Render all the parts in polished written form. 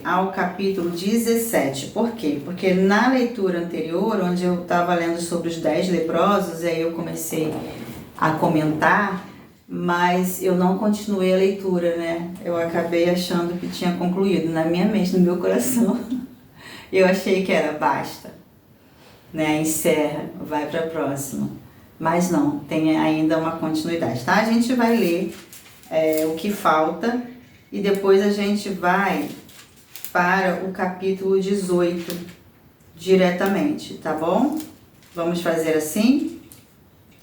ao capítulo 17. Por quê? Porque na leitura anterior, onde eu estava lendo sobre os 10 leprosos, aí eu comecei a comentar, mas eu não continuei a leitura, né? Eu acabei achando que tinha concluído. Na minha mente, no meu coração, eu achei que era basta, né? Encerra, vai para a próxima. Mas não, tem ainda uma continuidade, tá? A gente vai ler o que falta e depois a gente vai para o capítulo 18 diretamente, tá bom? Vamos fazer assim?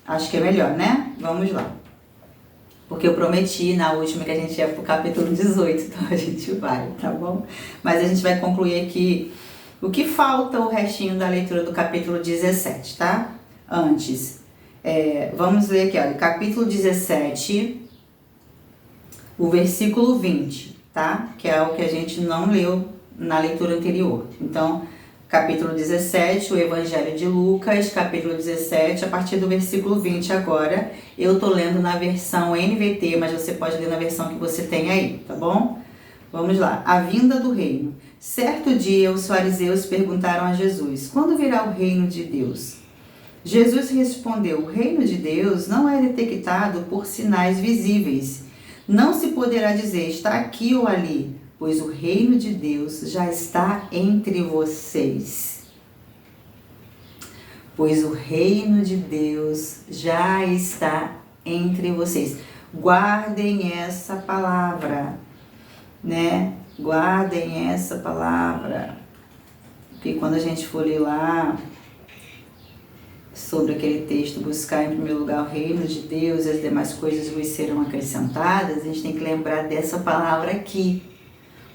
Acho que é melhor, né? Vamos lá. Porque eu prometi na última que a gente ia pro capítulo 18, então a gente vai, tá bom? Mas a gente vai concluir aqui o que falta, o restinho da leitura do capítulo 17, tá? Antes, vamos ler aqui, olha, capítulo 17, o versículo 20, tá? Que é o que a gente não leu na leitura anterior. Então, capítulo 17, o Evangelho de Lucas, capítulo 17, a partir do versículo 20 agora. Eu tô lendo na versão NVT, mas você pode ler na versão que você tem aí, tá bom? Vamos lá. A vinda do reino. Certo dia, os fariseus perguntaram a Jesus: quando virá o reino de Deus? Jesus respondeu: o reino de Deus não é detectado por sinais visíveis. Não se poderá dizer está aqui ou ali, pois o reino de Deus já está entre vocês. Pois o reino de Deus já está entre vocês. Guardem essa palavra, né? Guardem essa palavra. Porque quando a gente for ler lá sobre aquele texto, buscar em primeiro lugar o reino de Deus e as demais coisas vos serão acrescentadas, a gente tem que lembrar dessa palavra aqui.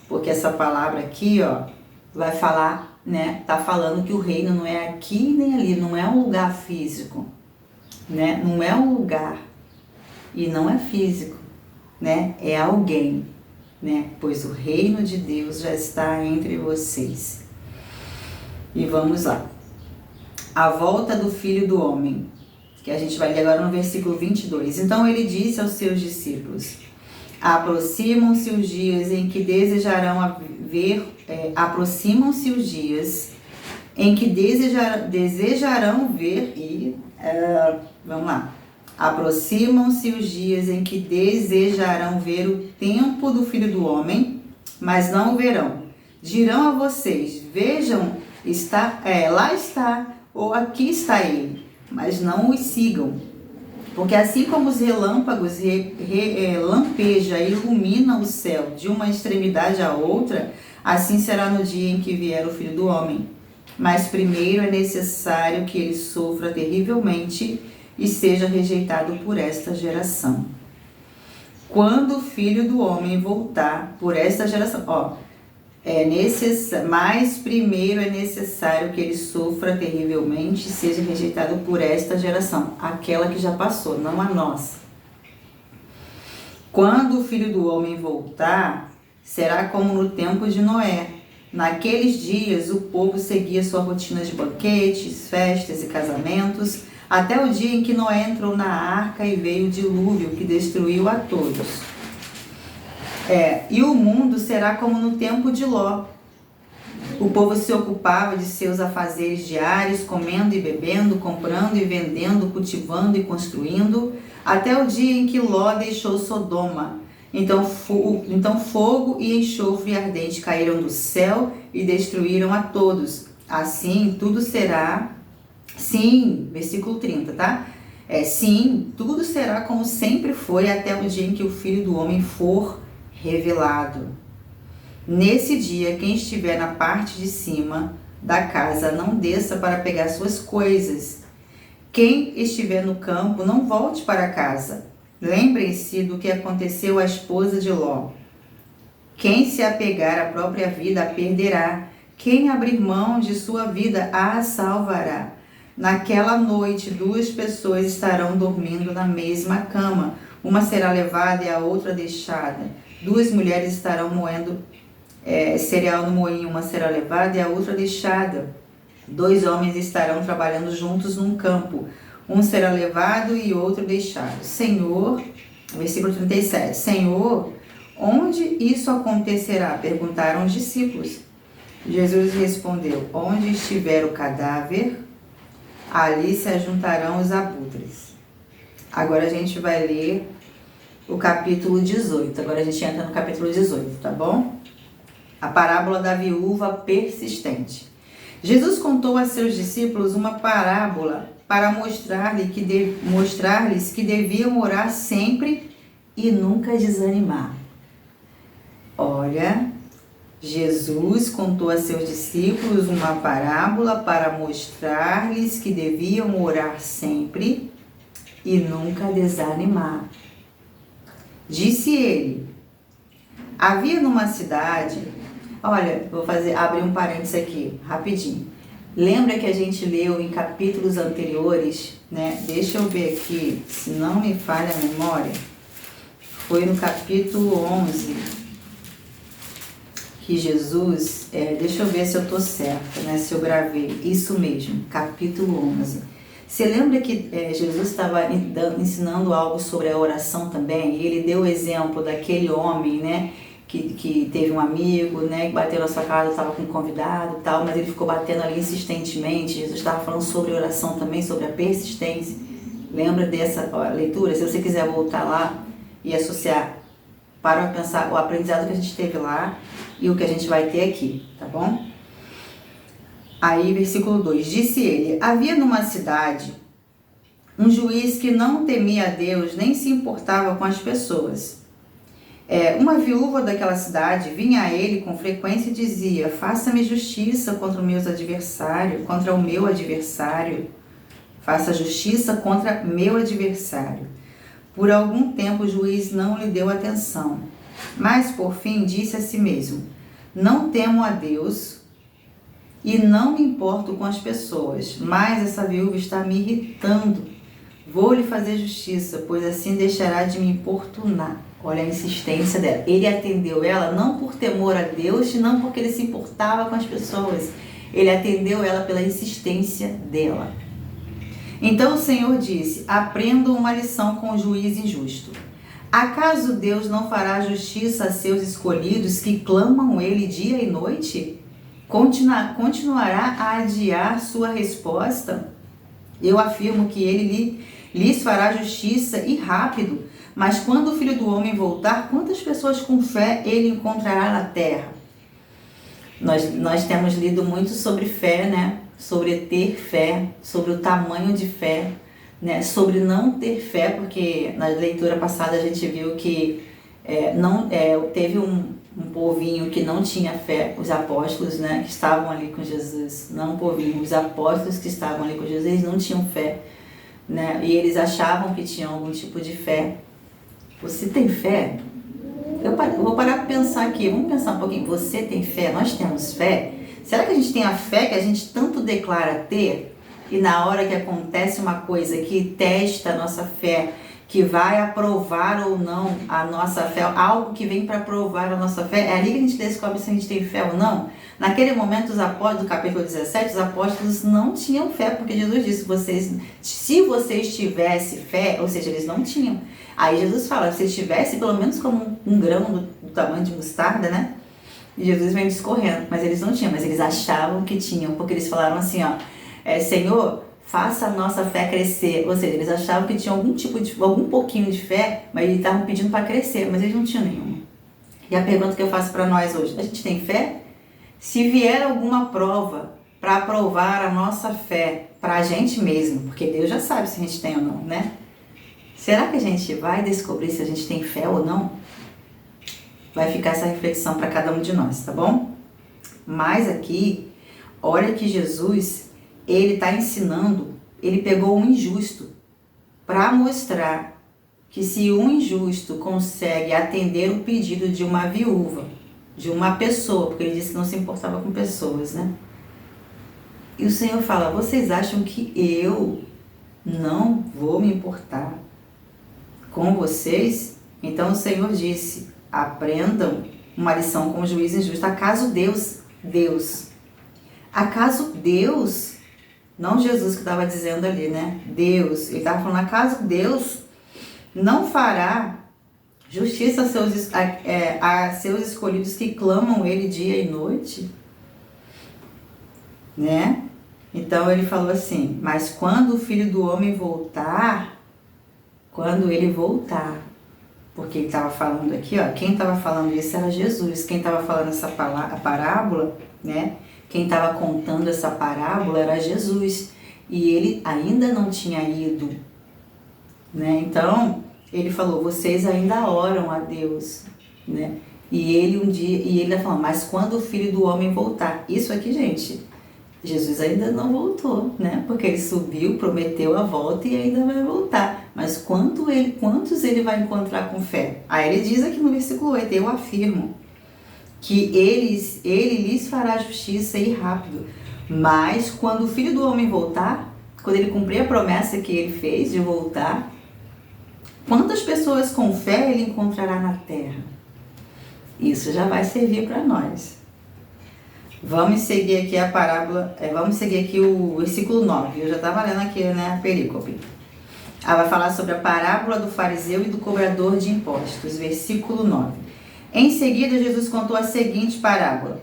Porque essa palavra aqui, ó, vai falar, né? Tá falando que o reino não é aqui nem ali, não é um lugar físico, né? Não é um lugar e não é físico, né? É alguém, né? Pois o reino de Deus já está entre vocês. E vamos lá. A volta do Filho do Homem, que a gente vai ler agora no versículo 22. Então ele disse aos seus discípulos: aproximam-se os dias em que desejarão ver, aproximam-se os dias em que desejarão ver e vamos lá. Aproximam-se os dias em que desejarão ver o tempo do Filho do Homem, mas não o verão. Dirão a vocês: vejam, lá está, ou aqui está ele, mas não os sigam. Porque assim como os relâmpagos lampeja e ilumina o céu de uma extremidade à outra, assim será no dia em que vier o Filho do Homem. Mas primeiro é necessário que ele sofra terrivelmente e seja rejeitado por esta geração. Quando o Filho do Homem voltar por esta geração, mas primeiro é necessário que ele sofra terrivelmente e seja rejeitado por esta geração, aquela que já passou, não a nossa. Quando o Filho do Homem voltar, será como no tempo de Noé. Naqueles dias o povo seguia sua rotina de banquetes, festas e casamentos, até o dia em que Noé entrou na arca e veio o dilúvio que destruiu a todos. E o mundo será como no tempo de Ló. O povo se ocupava de seus afazeres diários, comendo e bebendo, comprando e vendendo, cultivando e construindo, até o dia em que Ló deixou Sodoma. Então fogo e enxofre ardente caíram do céu e destruíram a todos. Assim tudo será, sim, versículo 30, tá? Sim, tudo será como sempre foi até o dia em que o Filho do Homem for revelado. Nesse dia, quem estiver na parte de cima da casa não desça para pegar suas coisas. Quem estiver no campo não volte para casa. Lembrem-se do que aconteceu à esposa de Ló. Quem se apegar à própria vida a perderá. Quem abrir mão de sua vida a salvará. Naquela noite, 2 pessoas estarão dormindo na mesma cama. Uma será levada e a outra deixada. 2 mulheres estarão moendo cereal no moinho, uma será levada e a outra deixada. 2 homens estarão trabalhando juntos num campo, um será levado e outro deixado. Senhor, versículo 37, Senhor, Onde isso acontecerá? Perguntaram os discípulos. Jesus respondeu: onde estiver o cadáver, ali se ajuntarão os abutres. Agora a gente vai ler o capítulo 18. Agora a gente entra no capítulo 18, tá bom? A parábola da viúva persistente. Jesus contou a seus discípulos uma parábola para mostrar-lhes que deviam orar sempre e nunca desanimar. Olha, Jesus contou a seus discípulos uma parábola para mostrar-lhes que deviam orar sempre e nunca desanimar. Disse ele: havia numa cidade... Olha, vou abrir um parênteses aqui, rapidinho. Lembra que a gente leu em capítulos anteriores, né? Deixa eu ver aqui, se não me falha a memória. Foi no capítulo 11 que Jesus... deixa eu ver se eu tô certa, né? Se eu gravei. Isso mesmo, capítulo 11. Você lembra que Jesus estava ensinando algo sobre a oração também? E ele deu o exemplo daquele homem, né? Que teve um amigo, né, que bateu na sua casa, estava com um convidado e tal, mas ele ficou batendo ali insistentemente. Jesus estava falando sobre oração também, sobre a persistência. Lembra dessa leitura? Se você quiser voltar lá e associar para pensar o aprendizado que a gente teve lá e o que a gente vai ter aqui, tá bom? Aí, versículo 2, disse ele: havia numa cidade um juiz que não temia a Deus, nem se importava com as pessoas. Uma viúva daquela cidade vinha a ele com frequência e dizia: faça-me justiça contra o meu adversário. Faça justiça contra meu adversário. Por algum tempo o juiz não lhe deu atenção, mas por fim disse a si mesmo: não temo a Deus e não me importo com as pessoas, mas essa viúva está me irritando. Vou lhe fazer justiça, pois assim deixará de me importunar. Olha a insistência dela. Ele atendeu ela não por temor a Deus, não porque ele se importava com as pessoas. Ele atendeu ela pela insistência dela. Então o Senhor disse: aprendam uma lição com o juiz injusto. Acaso Deus não fará justiça a seus escolhidos que clamam ele dia e noite? Continuará a adiar sua resposta? Eu afirmo que ele lhes fará justiça e rápido. Mas quando o Filho do Homem voltar, quantas pessoas com fé ele encontrará na terra? Nós temos lido muito sobre fé, né? Sobre ter fé, sobre o tamanho de fé, né? Sobre não ter fé, porque na leitura passada a gente viu que teve um povinho que não tinha fé, os apóstolos, né? Que estavam ali com Jesus, não um povinho, os apóstolos que estavam ali com Jesus não tinham fé, né? E eles achavam que tinham algum tipo de fé. Você tem fé? Eu vou parar para pensar aqui. Vamos pensar um pouquinho. Você tem fé? Nós temos fé? Será que a gente tem a fé que a gente tanto declara ter? E na hora que acontece uma coisa que testa a nossa fé, que vai aprovar ou não a nossa fé, algo que vem para provar a nossa fé, é ali que a gente descobre se a gente tem fé ou não. Naquele momento, os apóstolos, do capítulo 17, os apóstolos não tinham fé, porque Jesus disse: se vocês tivessem fé, ou seja, eles não tinham. Aí Jesus fala: se tivesse pelo menos como um grão do tamanho de mostarda, né? E Jesus vem discorrendo, mas eles não tinham, mas eles achavam que tinham, porque eles falaram assim, Senhor, faça a nossa fé crescer. Ou seja, eles achavam que tinham algum pouquinho de fé, mas eles estavam pedindo para crescer, mas eles não tinham nenhuma. E a pergunta que eu faço para nós hoje: a gente tem fé? Se vier alguma prova para provar a nossa fé para a gente mesmo, porque Deus já sabe se a gente tem ou não, né? Será que a gente vai descobrir se a gente tem fé ou não? Vai ficar essa reflexão para cada um de nós, tá bom? Mas aqui, olha que Jesus, ele está ensinando, ele pegou um injusto para mostrar que se um injusto consegue atender o pedido de uma viúva, de uma pessoa, porque ele disse que não se importava com pessoas, né? E o Senhor fala: vocês acham que eu não vou me importar com vocês? Então o Senhor disse: aprendam uma lição com o juiz injusto. Acaso Deus, não Jesus que estava dizendo ali, né? Deus, ele estava falando: acaso Deus não fará justiça a seus escolhidos que clamam ele dia e noite, né? Então ele falou assim, mas quando o Filho do Homem voltar, quando ele voltar, porque ele estava falando aqui, ó, quem estava falando isso era Jesus, quem estava falando essa parábola, né? Quem estava contando essa parábola era Jesus, e ele ainda não tinha ido, né? Então, ele falou, vocês ainda oram a Deus, né? E ele falou, mas quando o Filho do Homem voltar, isso aqui, gente, Jesus ainda não voltou, né? Porque ele subiu, prometeu a volta e ainda vai voltar. Mas quantos ele vai encontrar com fé? Aí ele diz aqui no versículo 8, eu afirmo que ele lhes fará justiça e rápido. Mas quando o Filho do Homem voltar, quando ele cumprir a promessa que ele fez de voltar, quantas pessoas com fé ele encontrará na terra? Isso já vai servir para nós. Vamos seguir aqui a parábola, vamos seguir aqui o versículo 9. Eu já estava lendo aqui, né, a perícope. Ela vai falar sobre a parábola do fariseu e do cobrador de impostos, versículo 9. Em seguida, Jesus contou a seguinte parábola.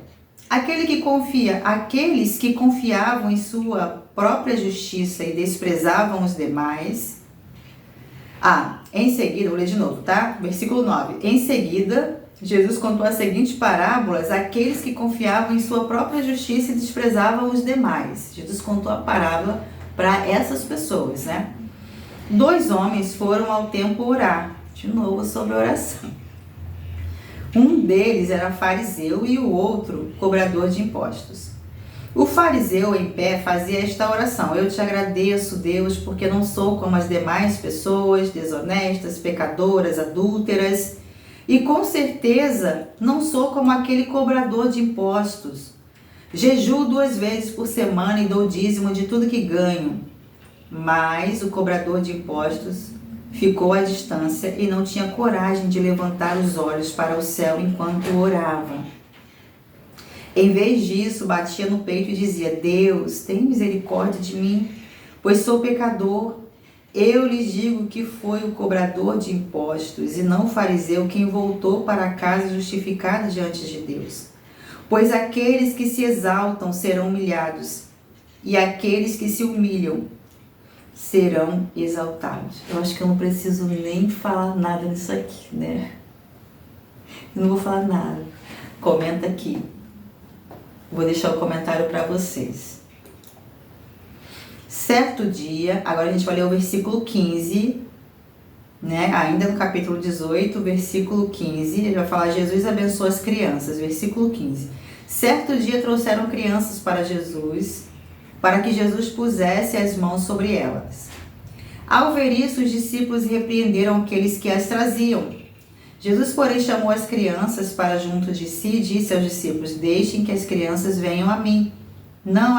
Aqueles que confiavam em sua própria justiça e desprezavam os demais. Em seguida, vou ler de novo, tá? Versículo 9. Em seguida, Jesus contou as seguintes parábolas àqueles que confiavam em sua própria justiça e desprezavam os demais. Jesus contou a parábola para essas pessoas, né? 2 homens foram ao templo orar. De novo sobre oração. Um deles era fariseu e o outro cobrador de impostos. O fariseu em pé fazia esta oração. Eu te agradeço, Deus, porque não sou como as demais pessoas, desonestas, pecadoras, adúlteras. E com certeza não sou como aquele cobrador de impostos. Jejuo 2 vezes por semana e dou dízimo de tudo que ganho. Mas o cobrador de impostos ficou à distância e não tinha coragem de levantar os olhos para o céu enquanto orava. Em vez disso, batia no peito e dizia, Deus, tem misericórdia de mim, pois sou pecador. Eu lhes digo que foi o cobrador de impostos e não o fariseu quem voltou para casa justificado diante de Deus. Pois aqueles que se exaltam serão humilhados e aqueles que se humilham serão exaltados. Eu acho que eu não preciso nem falar nada nisso aqui, né? Eu não vou falar nada. Comenta aqui. Vou deixar o comentário para vocês. Certo dia, agora a gente vai ler o versículo 15, né? Ainda no capítulo 18, versículo 15, ele vai falar, Jesus abençoa as crianças, versículo 15. Certo dia trouxeram crianças para Jesus, para que Jesus pusesse as mãos sobre elas. Ao ver isso, os discípulos repreenderam aqueles que as traziam. Jesus, porém, chamou as crianças para junto de si e disse aos discípulos, deixem que as crianças venham a mim. Não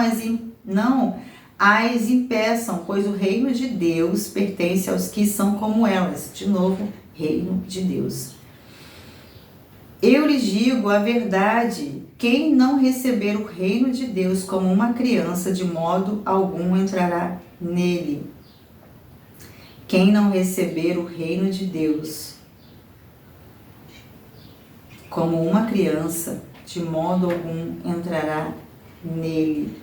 as impeçam, pois o reino de Deus pertence aos que são como elas. De novo, reino de Deus. Eu lhes digo a verdade, quem não receber o reino de Deus como uma criança, de modo algum entrará nele. Quem não receber o reino de Deus como uma criança, de modo algum entrará nele.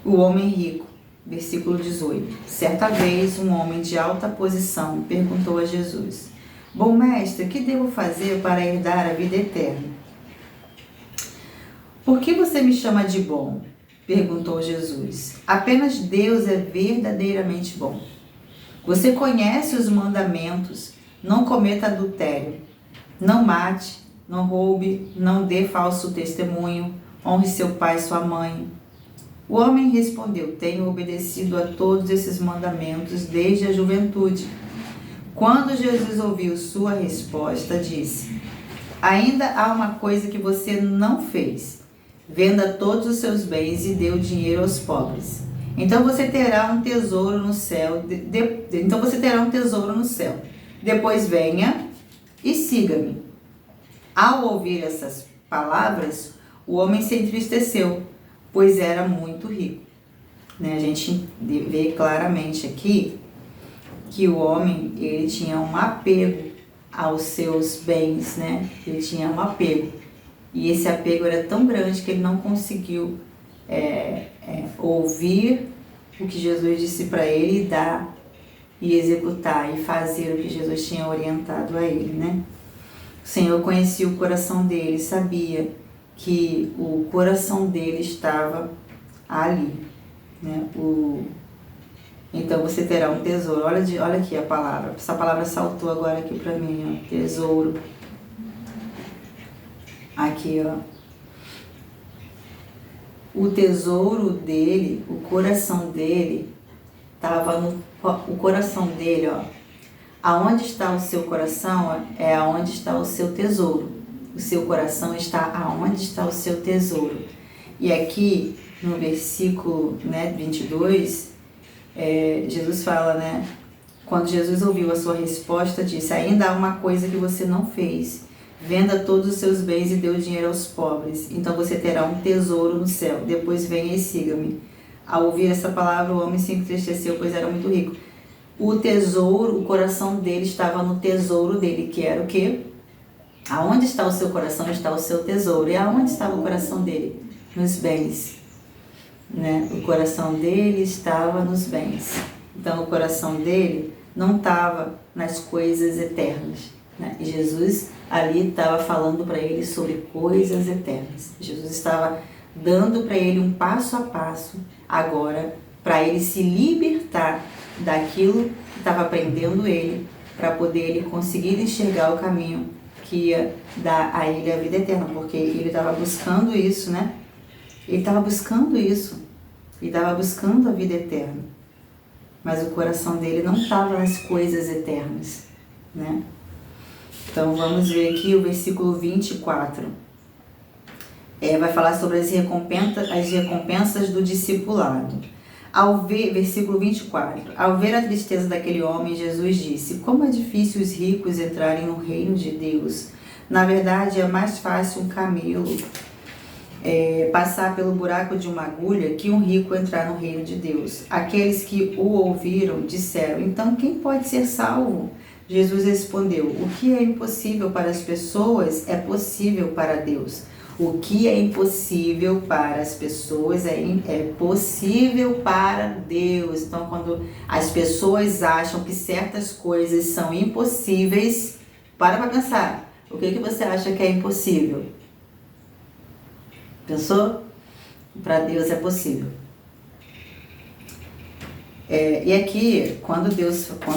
O homem rico, versículo 18. Certa vez, um homem de alta posição perguntou a Jesus, bom mestre, o que devo fazer para herdar a vida eterna? Por que você me chama de bom? Perguntou Jesus. Apenas Deus é verdadeiramente bom. Você conhece os mandamentos, não cometa adultério, não mate, não roube, não dê falso testemunho, honre seu pai e sua mãe. O homem respondeu, tenho obedecido a todos esses mandamentos desde a juventude. Quando Jesus ouviu sua resposta, disse, ainda há uma coisa que você não fez. Venda todos os seus bens e dê o dinheiro aos pobres. Então você terá um tesouro no céu. Depois venha e siga-me. Ao ouvir essas palavras, o homem se entristeceu, pois era muito rico. A gente vê claramente aqui que o homem ele tinha um apego aos seus bens, né? Ele tinha um apego. E esse apego era tão grande que ele não conseguiu ouvir o que Jesus disse para ele e dar e executar e fazer o que Jesus tinha orientado a ele, né? O Senhor conhecia o coração dele, sabia que o coração dele estava ali, né? Então você terá um tesouro. Olha aqui a palavra. Essa palavra saltou agora aqui para mim, ó. Tesouro. Aqui, ó. O tesouro dele, o coração dele, estava no... O coração dele, ó. Aonde está o seu coração é aonde está o seu tesouro. O seu coração está aonde está o seu tesouro. E aqui, no versículo 22, Jesus fala, né? Quando Jesus ouviu a sua resposta, disse: ainda há uma coisa que você não fez. Venda todos os seus bens e dê o dinheiro aos pobres. Então você terá um tesouro no céu. Depois venha e siga-me. Ao ouvir essa palavra, o homem se entristeceu, pois era muito rico. O tesouro, o coração dele estava no tesouro dele, que era o quê? Aonde está o seu coração, está o seu tesouro. E aonde estava o coração dele? Nos bens. Né? O coração dele estava nos bens. Então o coração dele não estava nas coisas eternas, né? E Jesus ali estava falando para ele sobre coisas eternas. Jesus estava dando para ele um passo a passo agora para ele se libertar daquilo que estava prendendo ele, para poder ele conseguir enxergar o caminho que ia dar a ele a vida eterna, porque ele estava buscando isso, né? Ele estava buscando isso, ele estava buscando a vida eterna, mas o coração dele não estava nas coisas eternas, né? Então vamos ver aqui o versículo 24. Vai falar sobre as recompensas do discipulado. Versículo 24. Ao ver a tristeza daquele homem, Jesus disse: como é difícil os ricos entrarem no reino de Deus. Na verdade, é mais fácil um camelo passar pelo buraco de uma agulha que um rico entrar no reino de Deus. Aqueles que o ouviram disseram: então quem pode ser salvo? Jesus respondeu: o que é impossível para as pessoas é possível para Deus. O que é impossível para as pessoas é possível para Deus. Então, quando as pessoas acham que certas coisas são impossíveis, para pensar. O que você acha que é impossível? Pensou? Para Deus é possível. E aqui, quando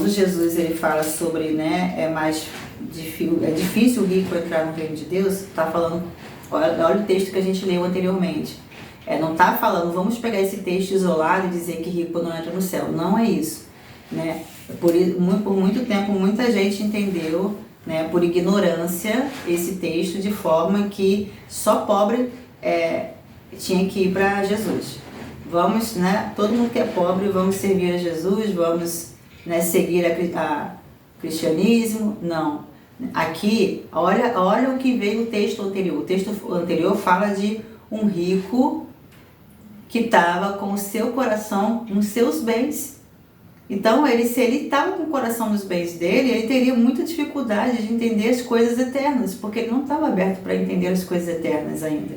Jesus ele fala sobre, né, é difícil o rico entrar no reino de Deus, está falando, olha o texto que a gente leu anteriormente. Não está falando, vamos pegar esse texto isolado e dizer que rico não entra no céu. Não é isso, né? Por muito tempo, muita gente entendeu, né, por ignorância, esse texto de forma que só pobre tinha que ir para Jesus. Vamos, né, todo mundo que é pobre, vamos servir a Jesus, vamos, né, seguir a cristianismo. Não. Aqui, olha o que veio o texto anterior. O texto anterior fala de um rico que estava com o seu coração nos seus bens. Então, se ele estava com o coração nos bens dele, ele teria muita dificuldade de entender as coisas eternas, porque ele não estava aberto para entender as coisas eternas ainda.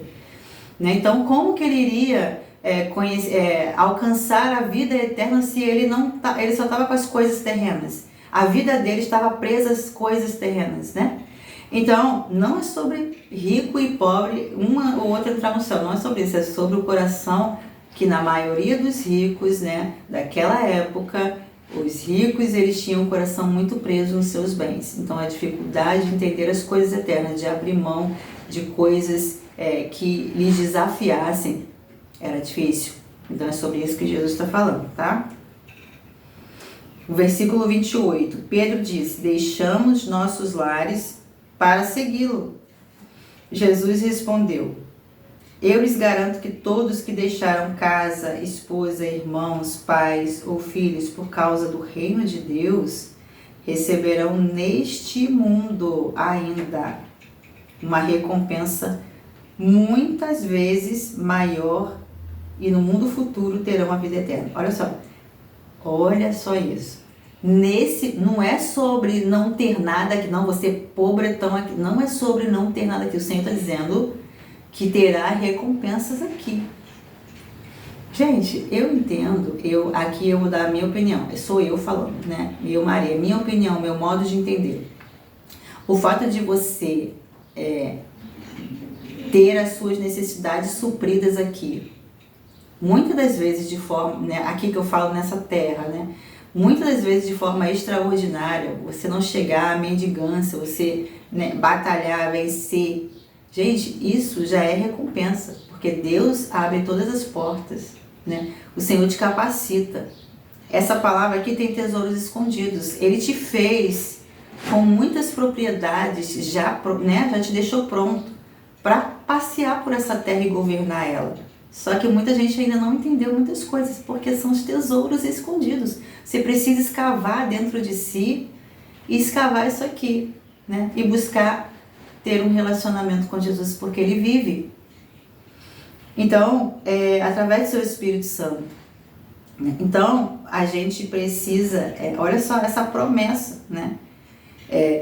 Né? Então, como que ele iria alcançar a vida eterna se ele só estava com as coisas terrenas? A vida dele estava presa às coisas terrenas, né? Então, não é sobre rico e pobre, uma ou outra entrar no céu, não é sobre isso, é sobre o coração que na maioria dos ricos, né, daquela época, os ricos, eles tinham o coração muito preso nos seus bens. Então, a dificuldade de entender as coisas eternas, de abrir mão de coisas que lhes desafiassem, era difícil. Então, é sobre isso que Jesus está falando, tá? O versículo 28, Pedro disse: deixamos nossos lares para segui-lo. Jesus respondeu: eu lhes garanto que todos que deixaram casa, esposa, irmãos, pais ou filhos por causa do reino de Deus, receberão neste mundo ainda uma recompensa muitas vezes maior, e no mundo futuro terão a vida eterna. Olha só isso. Não é sobre não ter nada aqui, não, você pobretão aqui, não é sobre não ter nada aqui. O Senhor está dizendo que terá recompensas aqui. Gente, eu entendo, aqui eu vou dar a minha opinião, sou eu falando, né? Eu, Maria, minha opinião, meu modo de entender. O fato de você ter as suas necessidades supridas aqui, muitas das vezes de forma, né, aqui que eu falo nessa terra, né? Muitas das vezes de forma extraordinária, você não chegar à mendigância, você, né, batalhar, vencer. Gente, isso já é recompensa, porque Deus abre todas as portas, né? O Senhor te capacita. Essa palavra aqui tem tesouros escondidos. Ele te fez com muitas propriedades, já te deixou pronto para passear por essa terra e governar ela. Só que muita gente ainda não entendeu muitas coisas, porque são os tesouros escondidos. Você precisa escavar dentro de si e escavar isso aqui, né? E buscar ter um relacionamento com Jesus, porque Ele vive. Então, através do seu Espírito Santo. Né? Então, a gente precisa, olha só essa promessa, né?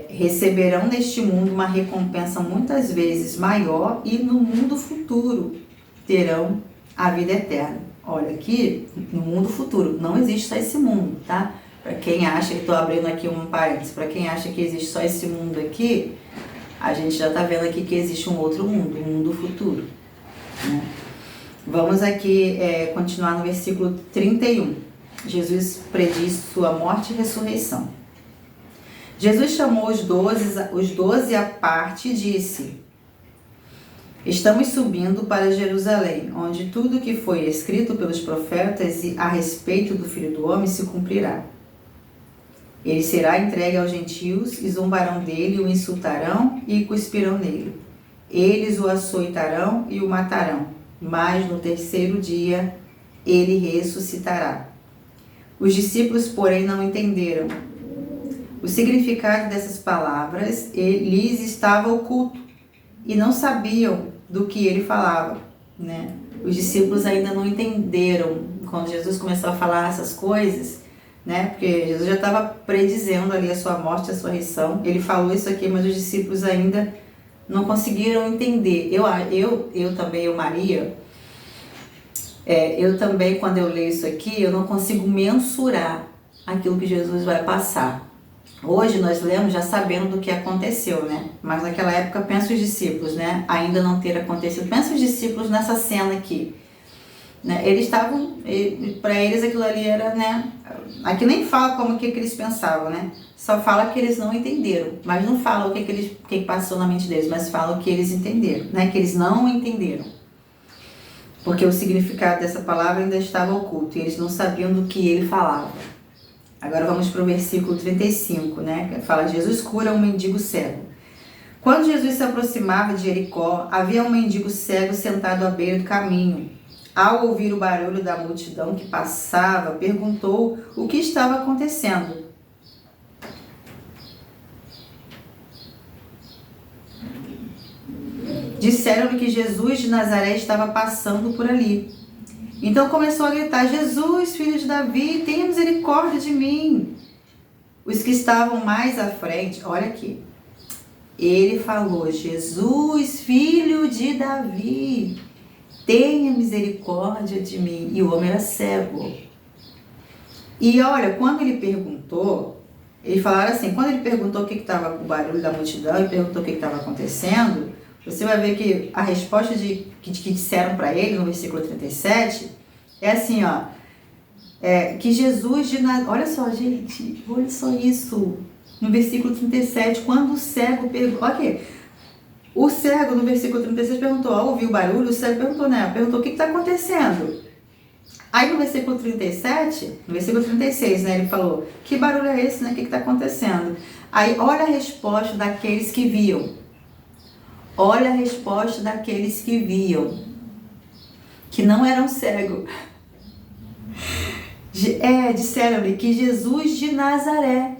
Receberão neste mundo uma recompensa muitas vezes maior e no mundo futuro terão a vida eterna. Olha, aqui no mundo futuro, não existe só esse mundo, tá? Para quem acha, que estou abrindo aqui um parênteses, para quem acha que existe só esse mundo aqui, a gente já está vendo aqui que existe um outro mundo, um mundo futuro. Né? Vamos aqui continuar no versículo 31. Jesus prediz sua morte e ressurreição. Jesus chamou os 12 à parte e disse: estamos subindo para Jerusalém, onde tudo que foi escrito pelos profetas a respeito do Filho do Homem se cumprirá. Ele será entregue aos gentios e zombarão dele, o insultarão e cuspirão nele. Eles o açoitarão e o matarão, mas no terceiro dia ele ressuscitará. Os discípulos, porém, não entenderam o significado dessas palavras, lhes estava oculto e não sabiam do que ele falava, né? Os discípulos ainda não entenderam quando Jesus começou a falar essas coisas, né? Porque Jesus já estava predizendo ali a sua morte, a sua ressurreição. Ele falou isso aqui, mas os discípulos ainda não conseguiram entender. Eu também, Maria, eu também, quando eu leio isso aqui, eu não consigo mensurar aquilo que Jesus vai passar. Hoje nós lemos já sabendo do que aconteceu, né? Mas naquela época, pensa os discípulos, né? Ainda não ter acontecido. Pensa os discípulos nessa cena aqui. Né? Eles estavam, para eles aquilo ali era, né? Aqui nem fala como que eles pensavam, né? Só fala que eles não entenderam. Mas não fala o que passou na mente deles, mas fala o que eles entenderam, né? Que eles não entenderam. Porque o significado dessa palavra ainda estava oculto e eles não sabiam do que ele falava. Agora vamos para o versículo 35, né? Que fala: Jesus cura um mendigo cego. Quando Jesus se aproximava de Jericó, havia um mendigo cego sentado à beira do caminho. Ao ouvir o barulho da multidão que passava, perguntou o que estava acontecendo. Disseram-lhe que Jesus de Nazaré estava passando por ali. Então começou a gritar: Jesus, filho de Davi, tenha misericórdia de mim. Os que estavam mais à frente, olha aqui, ele falou: Jesus, filho de Davi, tenha misericórdia de mim. E o homem era cego. E olha, quando ele perguntou, ele falaram assim, quando ele perguntou o que estava com o barulho da multidão e perguntou o que estava acontecendo, você vai ver que a resposta que disseram para ele no versículo 37 é assim, ó, que Jesus de Nazaré, olha só, gente, olha só isso, no versículo 37, quando o cego perguntou, ok, o cego no versículo 36 perguntou, ao ouvir o barulho, o cego perguntou, né, perguntou o que está acontecendo. Aí no versículo 37, no versículo 36, né, ele falou, que barulho é esse, né, o que está acontecendo? Aí olha a resposta daqueles que viam. Olha a resposta daqueles que viam, que não eram cegos. Disseram-lhe que Jesus de Nazaré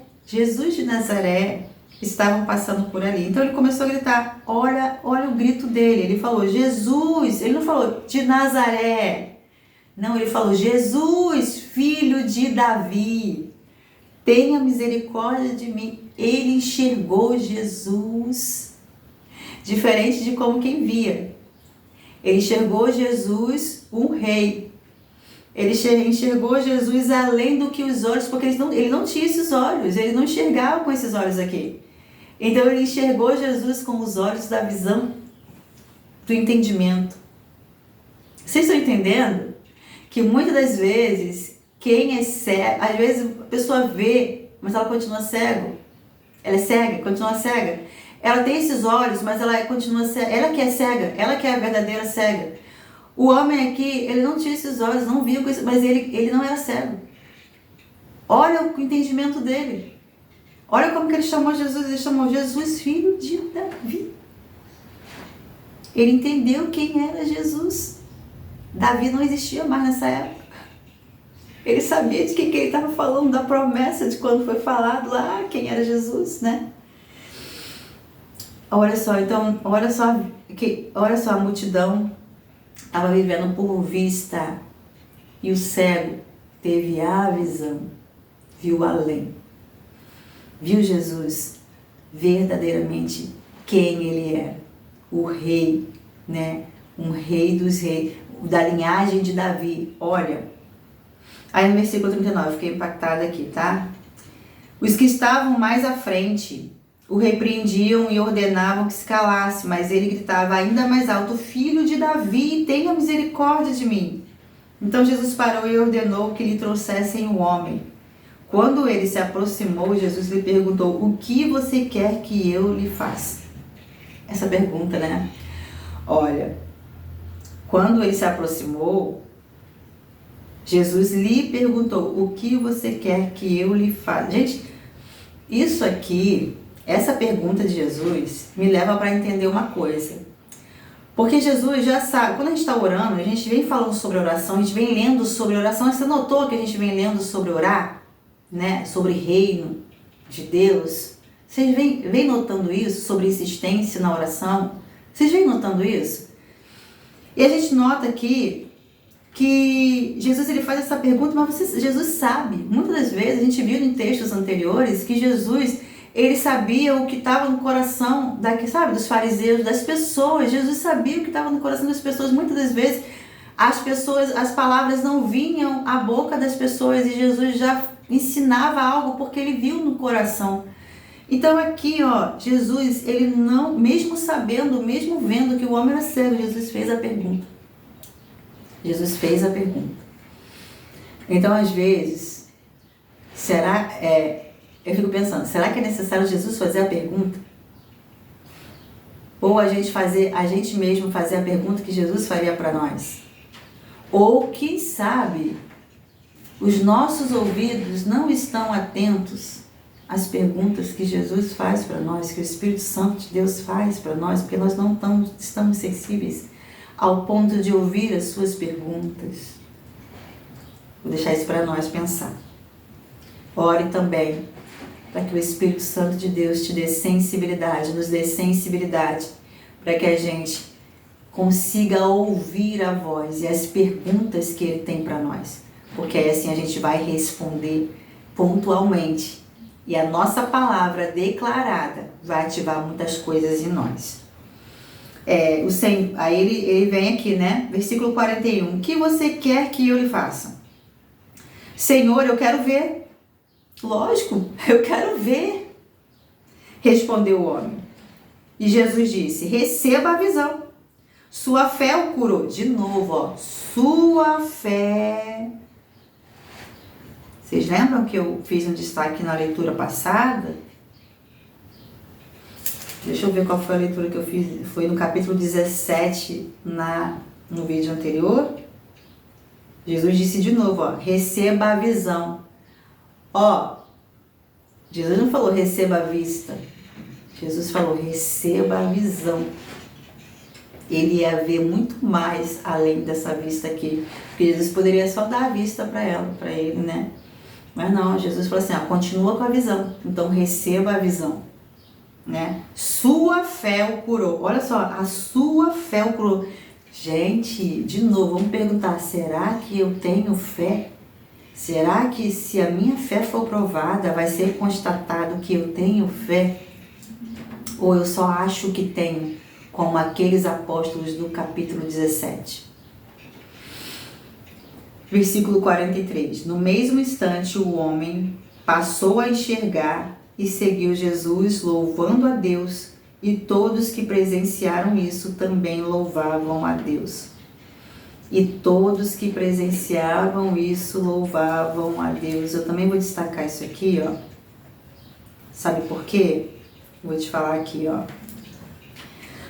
estavam passando por ali. Então ele começou a gritar, olha o grito dele. Ele falou, Jesus, ele não falou de Nazaré. Não, ele falou, Jesus, filho de Davi, tenha misericórdia de mim. Ele enxergou Jesus diferente de como quem via. Ele enxergou Jesus, um rei. Ele enxergou Jesus além do que os olhos, porque ele não tinha esses olhos, ele não enxergava com esses olhos aqui. Então ele enxergou Jesus com os olhos da visão, do entendimento. Vocês estão entendendo? Que muitas das vezes, quem é cego, às vezes a pessoa vê, mas ela continua cego. Ela é cega, continua cega. Ela tem esses olhos, mas ela continua cega. Ela que é cega, ela que é a verdadeira cega. O homem aqui, ele não tinha esses olhos, não via com isso, mas ele não era cego. Olha o entendimento dele. Olha como que ele chamou Jesus. Ele chamou Jesus filho de Davi. Ele entendeu quem era Jesus. Davi não existia mais nessa época. Ele sabia de quem que ele estava falando, da promessa de quando foi falado lá, quem era Jesus, né? Olha só, então, olha só a multidão estava vivendo por vista, e o cego teve a visão, viu além, viu Jesus verdadeiramente quem ele é, o rei, né? Um rei dos reis, da linhagem de Davi. Olha, aí no versículo 39, fiquei impactada aqui, tá? Os que estavam mais à frente o repreendiam e ordenavam que se calasse, mas ele gritava ainda mais alto: Filho de Davi, tenha misericórdia de mim. Então Jesus parou e ordenou que lhe trouxessem o homem. Quando ele se aproximou, Jesus lhe perguntou: O que você quer que eu lhe faça? Essa pergunta, né? Olha, quando ele se aproximou, Jesus lhe perguntou: O que você quer que eu lhe faça? Gente, isso aqui, essa pergunta de Jesus me leva para entender uma coisa. Porque Jesus já sabe, quando a gente está orando, a gente vem falando sobre oração, a gente vem lendo sobre oração. Você notou que a gente vem lendo sobre orar, né? Sobre reino de Deus? Vocês vem notando isso? Sobre insistência na oração? Vocês vem notando isso? E a gente nota aqui que Jesus ele faz essa pergunta, mas Jesus sabe. Muitas das vezes a gente viu em textos anteriores que Jesus ele sabia o que estava no coração dos fariseus, das pessoas. Jesus sabia o que estava no coração das pessoas. Muitas das vezes as palavras não vinham à boca das pessoas e Jesus já ensinava algo porque ele viu no coração. Então aqui, ó, Jesus, ele não, mesmo sabendo, mesmo vendo que o homem era cego, Jesus fez a pergunta. Jesus fez a pergunta. Então, às vezes, eu fico pensando, será que é necessário Jesus fazer a pergunta? Ou a gente mesmo fazer a pergunta que Jesus faria para nós? Ou, quem sabe, os nossos ouvidos não estão atentos às perguntas que Jesus faz para nós, que o Espírito Santo de Deus faz para nós, porque nós não estamos sensíveis ao ponto de ouvir as suas perguntas. Vou deixar isso para nós pensar. Ore também para que o Espírito Santo de Deus te dê sensibilidade, nos dê sensibilidade, para que a gente consiga ouvir a voz e as perguntas que Ele tem para nós. Porque aí assim a gente vai responder pontualmente. E a nossa palavra declarada vai ativar muitas coisas em nós. Aí ele vem aqui, né? Versículo 41. O que você quer que eu lhe faça? Senhor, eu quero ver. Lógico, eu quero ver. Respondeu o homem. E Jesus disse: receba a visão. Sua fé o curou. De novo, ó. Sua fé. Vocês lembram que eu fiz um destaque na leitura passada? Deixa eu ver qual foi a leitura que eu fiz. Foi no capítulo 17, no vídeo anterior. Jesus disse de novo, ó, receba a visão. Ó, Jesus não falou receba a vista. Jesus falou receba a visão. Ele ia ver muito mais além dessa vista aqui. Porque Jesus poderia só dar a vista para ele, né? Mas não, Jesus falou assim, ó, continua com a visão. Então receba a visão. Né? Sua fé o curou. Olha só, a sua fé o curou. Gente, de novo, vamos perguntar, será que eu tenho fé? Será que se a minha fé for provada, vai ser constatado que eu tenho fé? Ou eu só acho que tenho, como aqueles apóstolos do capítulo 17? Versículo 43. No mesmo instante, o homem passou a enxergar e seguiu Jesus, louvando a Deus, e todos que presenciaram isso também louvavam a Deus. E todos que presenciavam isso louvavam a Deus. Eu também vou destacar isso aqui, ó. Sabe por quê? Vou te falar aqui, ó.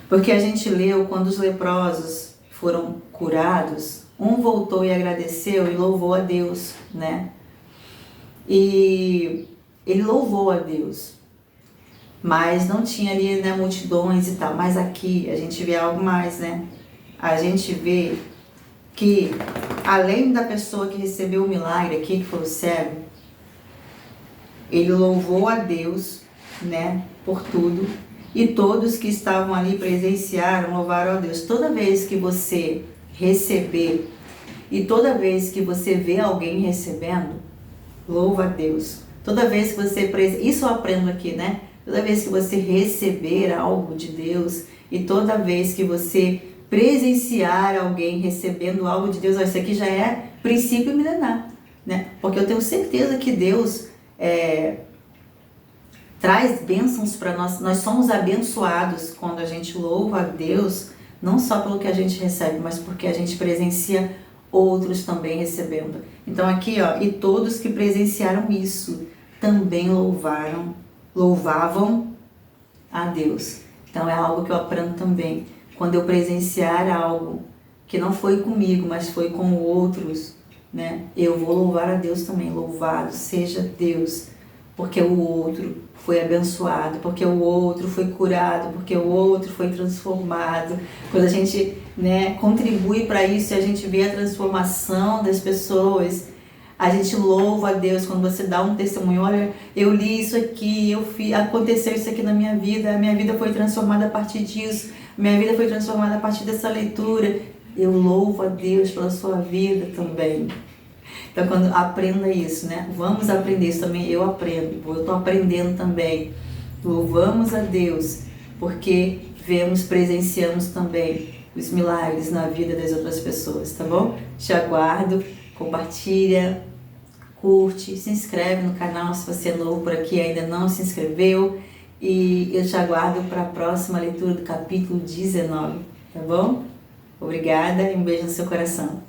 Porque a gente leu quando os leprosos foram curados, um voltou e agradeceu e louvou a Deus, né? E ele louvou a Deus, mas não tinha ali, né, multidões e tal. Mas aqui a gente vê algo mais, né? A gente vê que além da pessoa que recebeu o milagre aqui, que foi o cego, ele louvou a Deus, né, por tudo, e todos que estavam ali presenciaram, louvaram a Deus. Toda vez que você receber e toda vez que você vê alguém recebendo, louva a Deus. Toda vez que você, isso eu aprendo aqui, né? Toda vez que você receber algo de Deus e toda vez que você presenciar alguém recebendo algo de Deus, isso aqui já é princípio milenar, né? Porque eu tenho certeza que Deus traz bênçãos para nós. Nós somos abençoados quando a gente louva a Deus, não só pelo que a gente recebe, mas porque a gente presencia outros também recebendo. Então aqui, ó, e todos que presenciaram isso também louvavam a Deus. Então é algo que eu aprendo também. Quando eu presenciar algo que não foi comigo, mas foi com outros, né? Eu vou louvar a Deus também. Louvado seja Deus, porque o outro foi abençoado, porque o outro foi curado, porque o outro foi transformado. Quando a gente, né, contribui para isso e a gente vê a transformação das pessoas, a gente louva a Deus. Quando você dá um testemunho, olha, eu li isso aqui, aconteceu isso aqui na minha vida foi transformada a partir disso, minha vida foi transformada a partir dessa leitura. Eu louvo a Deus pela sua vida também. Então, quando aprenda isso, né? Vamos aprender isso também. Eu aprendo, eu estou aprendendo também. Louvamos a Deus, porque presenciamos também os milagres na vida das outras pessoas, tá bom? Te aguardo, compartilha, curte, se inscreve no canal se você é novo por aqui e ainda não se inscreveu. E eu te aguardo para a próxima leitura do capítulo 19, tá bom? Obrigada e um beijo no seu coração.